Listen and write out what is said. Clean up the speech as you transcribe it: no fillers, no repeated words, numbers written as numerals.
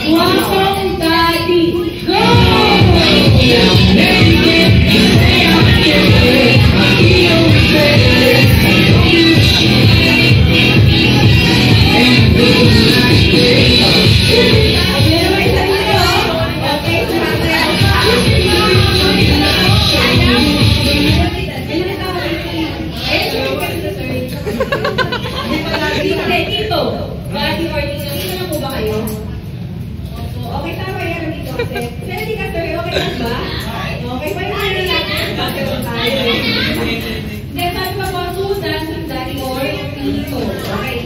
Wow, Daddy! Go! Dito, Buddy or Tito, dito na po ba kayo? Okay, tama yan dito. Sir, di ka sir, okay lang ba? Okay, pwede na rin natin. Bakit po tayo? Then, sabi pa po, Susan, Daddy or Tito. Okay.